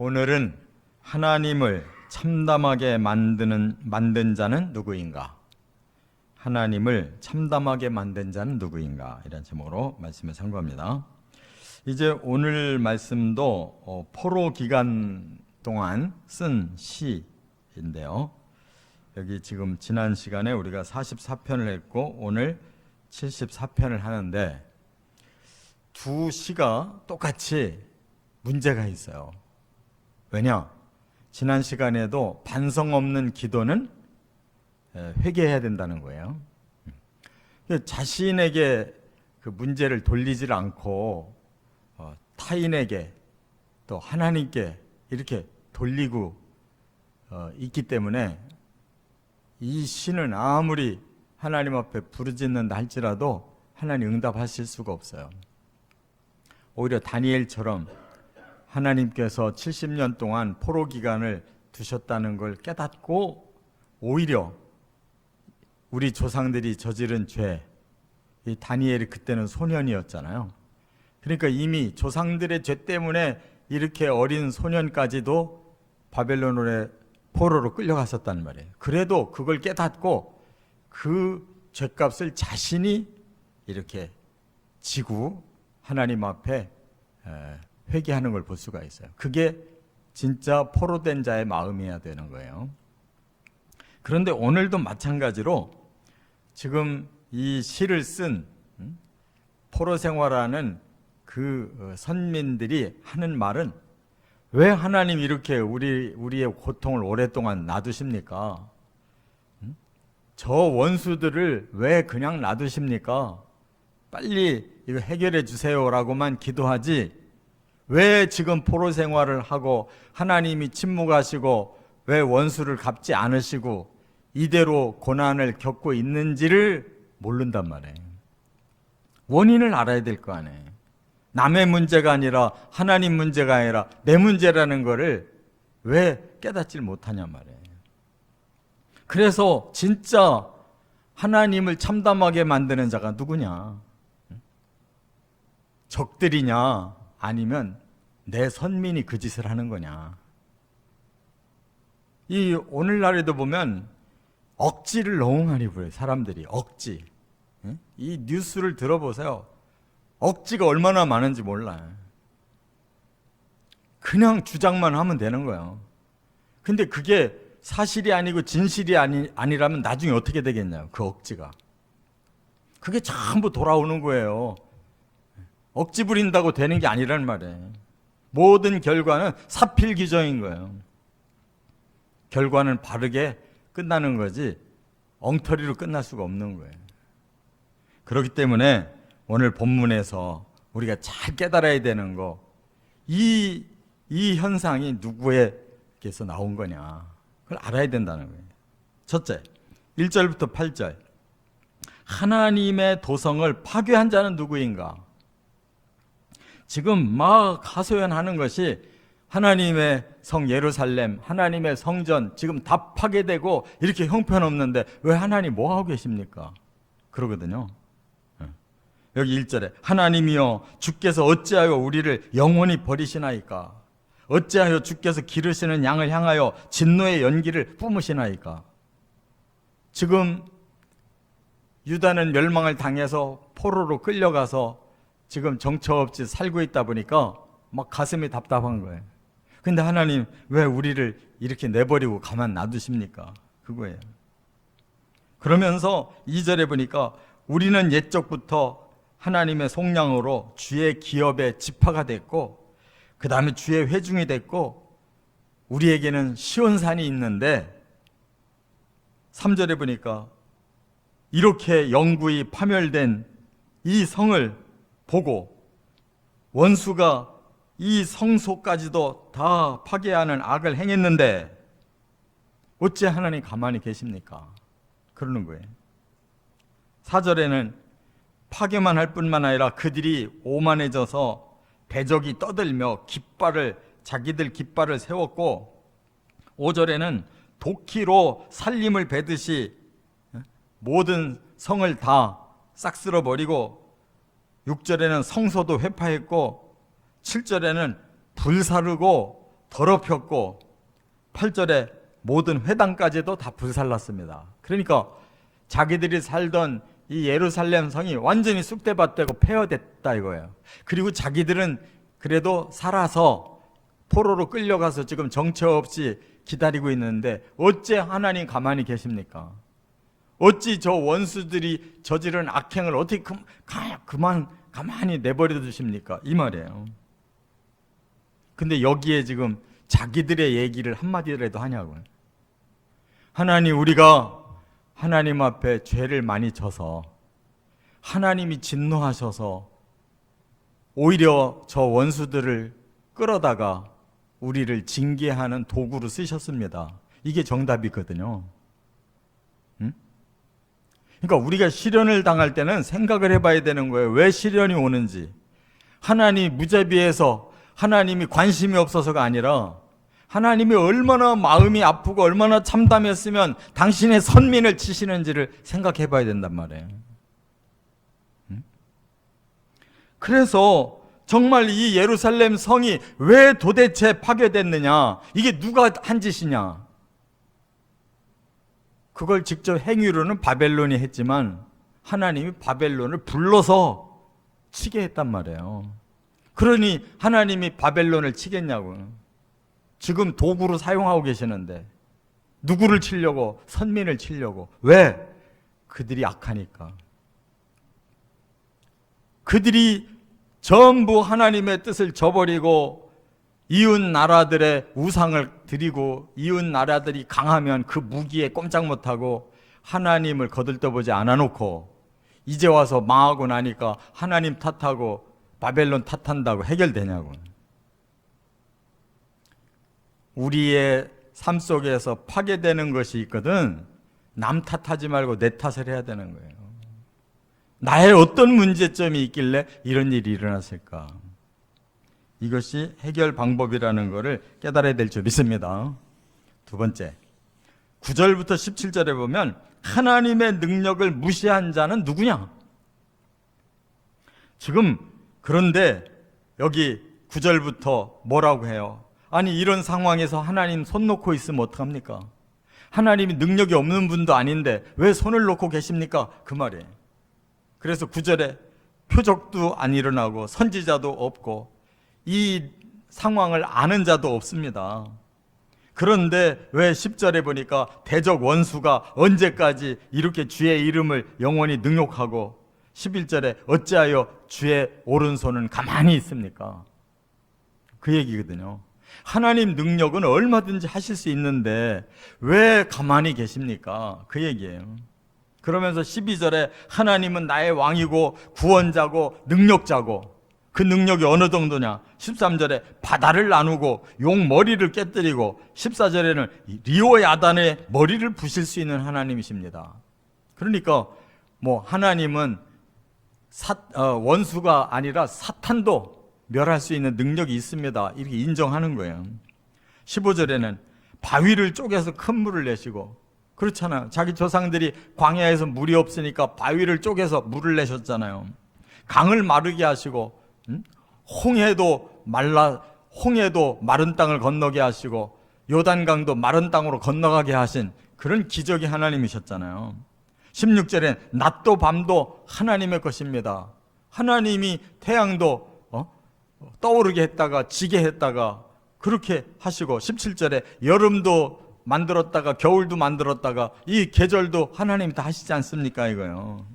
오늘은 하나님을 참담하게 만든 자는 누구인가? 하나님을 참담하게 만든 자는 누구인가? 이런 제목으로 말씀을 선고합니다. 이제 오늘 말씀도 포로 기간 동안 쓴 시인데요. 여기 지금 지난 시간에 우리가 44편을 했고 오늘 74편을 하는데 두 시가 똑같이 문제가 있어요. 왜냐? 지난 시간에도 반성 없는 기도는 회개해야 된다는 거예요. 자신에게 그 문제를 돌리질 않고 타인에게 또 하나님께 이렇게 돌리고 있기 때문에 이 시는 아무리 하나님 앞에 부르짖는다 할지라도 하나님 응답하실 수가 없어요. 오히려 다니엘처럼 하나님께서 70년 동안 포로 기간을 두셨다는 걸 깨닫고 오히려 우리 조상들이 저지른 죄, 이 다니엘이 그때는 소년이었잖아요. 그러니까 이미 조상들의 죄 때문에 이렇게 어린 소년까지도 바벨론의 포로로 끌려갔었단 말이에요. 그래도 그걸 깨닫고 그 죄값을 자신이 이렇게 지고 하나님 앞에 회개하는 걸 볼 수가 있어요. 그게 진짜 포로된 자의 마음이어야 되는 거예요. 그런데 오늘도 마찬가지로 지금 이 시를 쓴 포로 생활하는 그 선민들이 하는 말은 왜 하나님 이렇게 우리의 고통을 오랫동안 놔두십니까? 저 원수들을 왜 그냥 놔두십니까? 빨리 이거 해결해 주세요라고만 기도하지 왜 지금 포로 생활을 하고 하나님이 침묵하시고 왜 원수를 갚지 않으시고 이대로 고난을 겪고 있는지를 모른단 말이에요. 원인을 알아야 될 거 아니에요. 남의 문제가 아니라 하나님 문제가 아니라 내 문제라는 거를 왜 깨닫질 못하냐 말이에요. 그래서 진짜 하나님을 참담하게 만드는 자가 누구냐? 적들이냐? 아니면 내 선민이 그 짓을 하는 거냐? 이 오늘날에도 보면 억지를 너무 많이 부려요. 사람들이 억지. 이 뉴스를 들어보세요. 억지가 얼마나 많은지 몰라요. 그냥 주장만 하면 되는 거예요. 근데 그게 사실이 아니고 진실이 아니라면 나중에 어떻게 되겠냐고, 그 억지가. 그게 전부 돌아오는 거예요. 억지 부린다고 되는 게 아니란 말이에요. 모든 결과는 사필귀정인 거예요. 결과는 바르게 끝나는 거지 엉터리로 끝날 수가 없는 거예요. 그렇기 때문에 오늘 본문에서 우리가 잘 깨달아야 되는 거, 이 현상이 누구에게서 나온 거냐, 그걸 알아야 된다는 거예요. 첫째, 1절부터 8절. 하나님의 도성을 파괴한 자는 누구인가? 지금 막 하소연하는 것이 하나님의 성 예루살렘, 하나님의 성전 지금 다 파괴되고 이렇게 형편없는데 왜 하나님 뭐 하고 계십니까? 그러거든요. 여기 1절에 하나님이여 주께서 어찌하여 우리를 영원히 버리시나이까? 어찌하여 주께서 기르시는 양을 향하여 진노의 연기를 뿜으시나이까? 지금 유다는 멸망을 당해서 포로로 끌려가서 지금 정처 없이 살고 있다 보니까 막 가슴이 답답한 거예요. 근데 하나님 왜 우리를 이렇게 내버리고 가만 놔두십니까? 그거예요. 그러면서 2절에 보니까 우리는 옛적부터 하나님의 속량으로 주의 기업의 지파가 됐고 그 다음에 주의 회중이 됐고 우리에게는 시온산이 있는데 3절에 보니까 이렇게 영구히 파멸된 이 성을 보고 원수가 이 성소까지도 다 파괴하는 악을 행했는데 어찌 하나님 가만히 계십니까? 그러는 거예요. 4절에는 파괴만 할 뿐만 아니라 그들이 오만해져서 대적이 떠들며 자기들 깃발을 세웠고 5절에는 도끼로 살림을 베듯이 모든 성을 다 싹 쓸어버리고 6절에는 성소도 회파했고 7절에는 불사르고 더럽혔고 8절에 모든 회당까지도 다 불살랐습니다. 그러니까 자기들이 살던 이 예루살렘 성이 완전히 쑥대밭되고 폐허됐다 이거예요. 그리고 자기들은 그래도 살아서 포로로 끌려가서 지금 정처 없이 기다리고 있는데 어째 하나님 가만히 계십니까? 어찌 저 원수들이 저지른 악행을 어떻게 가만히 내버려 두십니까? 이 말이에요. 근데 여기에 지금 자기들의 얘기를 한마디라도 하냐고요. 하나님, 우리가 하나님 앞에 죄를 많이 져서 하나님이 진노하셔서 오히려 저 원수들을 끌어다가 우리를 징계하는 도구로 쓰셨습니다. 이게 정답이거든요. 그러니까 우리가 시련을 당할 때는 생각을 해봐야 되는 거예요. 왜 시련이 오는지. 하나님이 무자비해서 하나님이 관심이 없어서가 아니라 하나님이 얼마나 마음이 아프고 얼마나 참담했으면 당신의 선민을 치시는지를 생각해 봐야 된단 말이에요. 그래서 정말 이 예루살렘 성이 왜 도대체 파괴됐느냐? 이게 누가 한 짓이냐? 그걸 직접 행위로는 바벨론이 했지만 하나님이 바벨론을 불러서 치게 했단 말이에요. 그러니 하나님이 바벨론을 치겠냐고요. 지금 도구로 사용하고 계시는데 누구를 치려고? 선민을 치려고. 왜? 그들이 악하니까. 그들이 전부 하나님의 뜻을 저버리고 이웃 나라들의 우상을 드리고 이웃 나라들이 강하면 그 무기에 꼼짝 못하고 하나님을 거들떠보지 않아놓고 이제 와서 망하고 나니까 하나님 탓하고 바벨론 탓한다고 해결되냐고. 우리의 삶 속에서 파괴되는 것이 있거든 남 탓하지 말고 내 탓을 해야 되는 거예요. 나의 어떤 문제점이 있길래 이런 일이 일어났을까? 이것이 해결 방법이라는 것을 깨달아야 될 줄 믿습니다. 두 번째, 9절부터 17절에 보면 하나님의 능력을 무시한 자는 누구냐? 지금 그런데 여기 9절부터 뭐라고 해요? 아니 이런 상황에서 하나님 손 놓고 있으면 어떡합니까? 하나님이 능력이 없는 분도 아닌데 왜 손을 놓고 계십니까? 그 말이에요. 그래서 9절에 표적도 안 일어나고 선지자도 없고 이 상황을 아는 자도 없습니다. 그런데 왜 10절에 보니까 대적 원수가 언제까지 이렇게 주의 이름을 영원히 능욕하고 11절에 어찌하여 주의 오른손은 가만히 있습니까? 그 얘기거든요. 하나님 능력은 얼마든지 하실 수 있는데 왜 가만히 계십니까? 그 얘기예요. 그러면서 12절에 하나님은 나의 왕이고 구원자고 능력자고 그 능력이 어느 정도냐? 13절에 바다를 나누고 용 머리를 깨뜨리고 14절에는 리오 야단의 머리를 부실 수 있는 하나님이십니다. 그러니까 뭐 하나님은 원수가 아니라 사탄도 멸할 수 있는 능력이 있습니다. 이렇게 인정하는 거예요. 15절에는 바위를 쪼개서 큰 물을 내시고 그렇잖아요. 자기 조상들이 광야에서 물이 없으니까 바위를 쪼개서 물을 내셨잖아요. 강을 마르게 하시고 홍해도 마른 땅을 건너게 하시고 요단강도 마른 땅으로 건너가게 하신 그런 기적이 하나님이셨잖아요. 16절엔 낮도 밤도 하나님의 것입니다. 하나님이 태양도 떠오르게 했다가 지게 했다가 그렇게 하시고 17절에 여름도 만들었다가 겨울도 만들었다가 이 계절도 하나님이 다 하시지 않습니까? 이거요.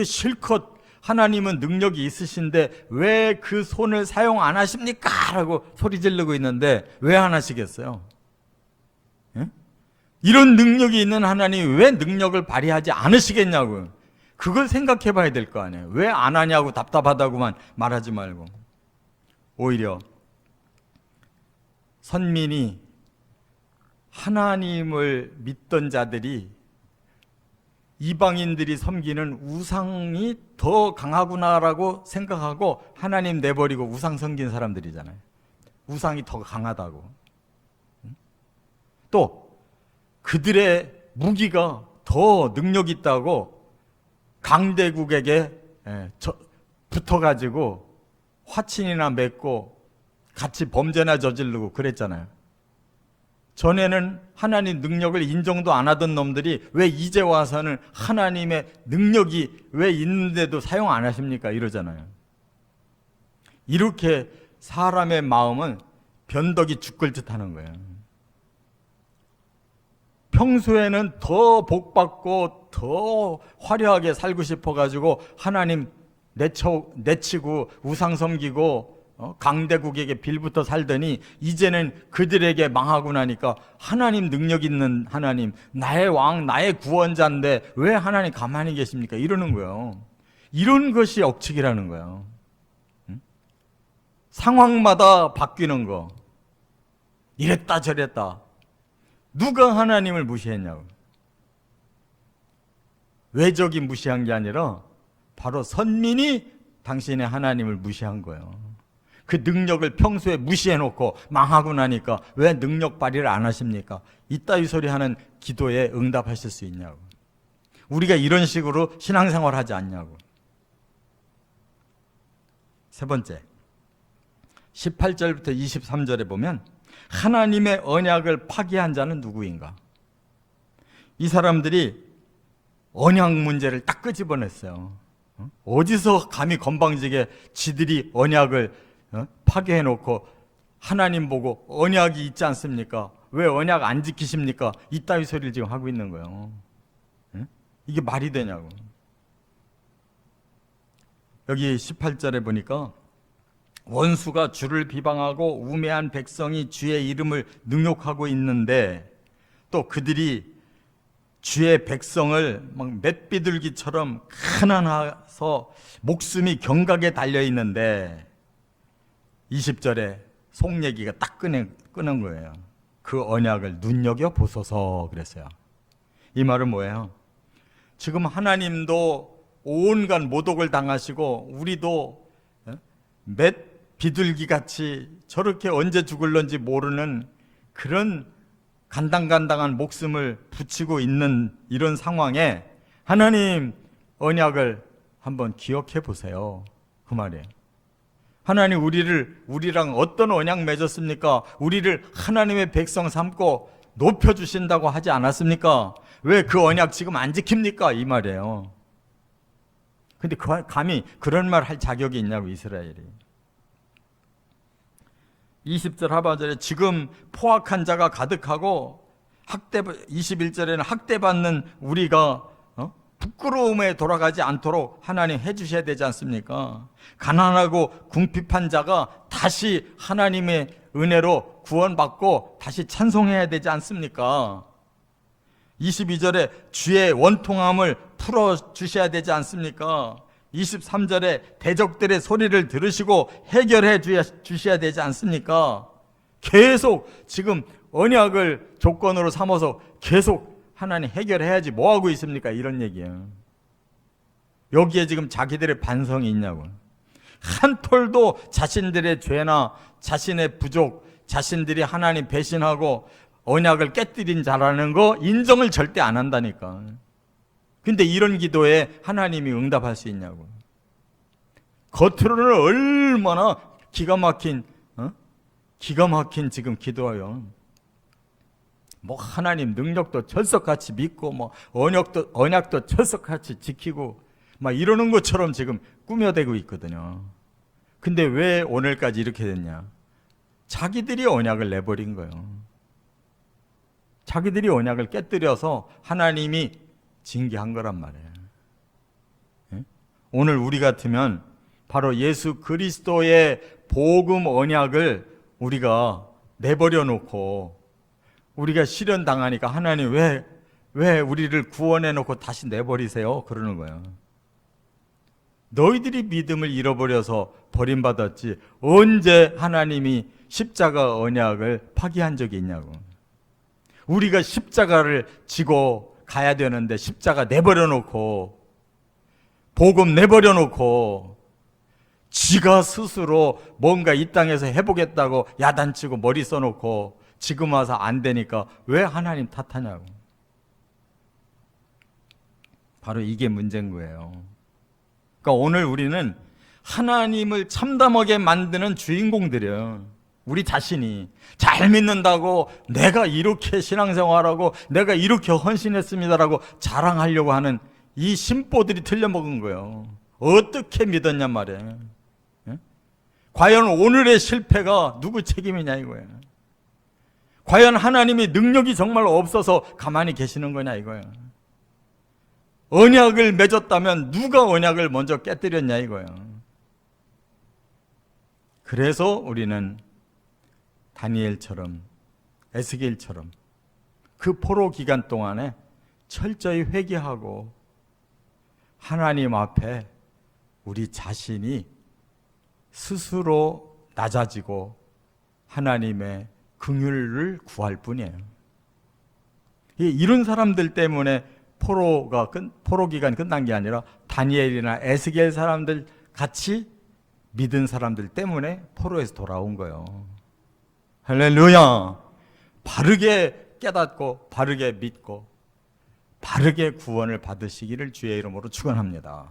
실컷 하나님은 능력이 있으신데 왜 그 손을 사용 안 하십니까? 라고 소리 지르고 있는데 왜 안 하시겠어요? 예? 이런 능력이 있는 하나님이 왜 능력을 발휘하지 않으시겠냐고요. 그걸 생각해 봐야 될 거 아니에요. 왜 안 하냐고 답답하다고만 말하지 말고. 오히려 선민이 하나님을 믿던 자들이 이방인들이 섬기는 우상이 더 강하구나라고 생각하고 하나님 내버리고 우상 섬긴 사람들이잖아요. 우상이 더 강하다고. 또 그들의 무기가 더 능력 있다고 강대국에게 붙어가지고 화친이나 맺고 같이 범죄나 저지르고 그랬잖아요. 전에는 하나님 능력을 인정도 안 하던 놈들이 왜 이제 와서는 하나님의 능력이 왜 있는데도 사용 안 하십니까? 이러잖아요. 이렇게 사람의 마음은 변덕이 죽을 듯 하는 거예요. 평소에는 더 복받고 더 화려하게 살고 싶어가지고 하나님 내치고 우상 섬기고 강대국에게 빌붙어 살더니 이제는 그들에게 망하고 나니까 하나님 능력 있는 하나님, 나의 왕, 나의 구원자인데 왜 하나님 가만히 계십니까? 이러는 거예요. 이런 것이 억측이라는 거예요. 상황마다 바뀌는 거. 이랬다 저랬다. 누가 하나님을 무시했냐고. 외적이 무시한 게 아니라 바로 선민이 당신의 하나님을 무시한 거예요. 그 능력을 평소에 무시해놓고 망하고 나니까 왜 능력 발휘를 안 하십니까? 이따위 소리 하는 기도에 응답하실 수 있냐고. 우리가 이런 식으로 신앙생활 하지 않냐고. 세 번째, 18절부터 23절에 보면 하나님의 언약을 파기한 자는 누구인가? 이 사람들이 언약 문제를 딱 끄집어냈어요. 어디서 감히 건방지게 지들이 언약을 파괴해놓고 하나님 보고 언약이 있지 않습니까? 왜 언약 안 지키십니까? 이따위 소리를 지금 하고 있는 거예요. 이게 말이 되냐고. 여기 18절에 보니까 원수가 주를 비방하고 우매한 백성이 주의 이름을 능욕하고 있는데 또 그들이 주의 백성을 막 맷비둘기처럼 가난해서 목숨이 경각에 달려있는데 20절에 속 얘기가 딱 끄는 거예요. 그 언약을 눈여겨보소서 그랬어요. 이 말은 뭐예요? 지금 하나님도 온갖 모독을 당하시고 우리도 맷 비둘기같이 저렇게 언제 죽을런지 모르는 그런 간당간당한 목숨을 붙이고 있는 이런 상황에 하나님 언약을 한번 기억해 보세요. 그 말이에요. 하나님 우리랑 어떤 언약 맺었습니까? 우리를 하나님의 백성 삼고 높여주신다고 하지 않았습니까? 왜 그 언약 지금 안 지킵니까? 이 말이에요. 근데 감히 그런 말 할 자격이 있냐고 이스라엘이. 20절 하반절에 지금 포악한 자가 가득하고 21절에는 학대받는 우리가 부끄러움에 돌아가지 않도록 하나님 해주셔야 되지 않습니까? 가난하고 궁핍한 자가 다시 하나님의 은혜로 구원받고 다시 찬송해야 되지 않습니까? 22절에 주의 원통함을 풀어주셔야 되지 않습니까? 23절에 대적들의 소리를 들으시고 해결해 주셔야 되지 않습니까? 계속 지금 언약을 조건으로 삼아서 계속 하나님 해결해야지 뭐하고 있습니까? 이런 얘기예요. 여기에 지금 자기들의 반성이 있냐고. 한 톨도 자신들의 죄나 자신의 부족, 자신들이 하나님 배신하고 언약을 깨뜨린 자라는 거 인정을 절대 안 한다니까. 근데 이런 기도에 하나님이 응답할 수 있냐고. 겉으로는 얼마나 기가 막힌 지금 기도해요. 뭐 하나님 능력도 철석같이 믿고 뭐 언약도 철석같이 지키고 막 이러는 것처럼 지금 꾸며대고 있거든요. 근데 왜 오늘까지 이렇게 됐냐? 자기들이 언약을 내버린 거예요. 자기들이 언약을 깨뜨려서 하나님이 징계한 거란 말이에요. 오늘 우리 같으면 바로 예수 그리스도의 복음 언약을 우리가 내버려 놓고 우리가 시련 당하니까 하나님 왜 우리를 구원해 놓고 다시 내버리세요? 그러는 거예요. 너희들이 믿음을 잃어버려서 버림받았지 언제 하나님이 십자가 언약을 파기한 적이 있냐고. 우리가 십자가를 지고 가야 되는데 십자가 내버려 놓고 복음 내버려 놓고 지가 스스로 뭔가 이 땅에서 해보겠다고 야단치고 머리 써놓고 지금 와서 안 되니까 왜 하나님 탓하냐고. 바로 이게 문제인 거예요. 그러니까 오늘 우리는 하나님을 참담하게 만드는 주인공들이에요. 우리 자신이 잘 믿는다고 내가 이렇게 신앙생활하고 내가 이렇게 헌신했습니다라고 자랑하려고 하는 이 심보들이 틀려먹은 거예요. 어떻게 믿었냔 말이에요. 예? 과연 오늘의 실패가 누구 책임이냐 이거예요. 과연 하나님이 능력이 정말 없어서 가만히 계시는 거냐 이거예요. 언약을 맺었다면 누가 언약을 먼저 깨뜨렸냐 이거예요. 그래서 우리는 다니엘처럼 에스겔처럼 그 포로 기간 동안에 철저히 회개하고 하나님 앞에 우리 자신이 스스로 낮아지고 하나님의 긍휼을 구할 뿐이에요. 이런 사람들 때문에 포로 기간이 끝난 게 아니라 다니엘이나 에스겔 사람들 같이 믿은 사람들 때문에 포로에서 돌아온 거예요. 할렐루야! 바르게 깨닫고 바르게 믿고 바르게 구원을 받으시기를 주의 이름으로 축원합니다.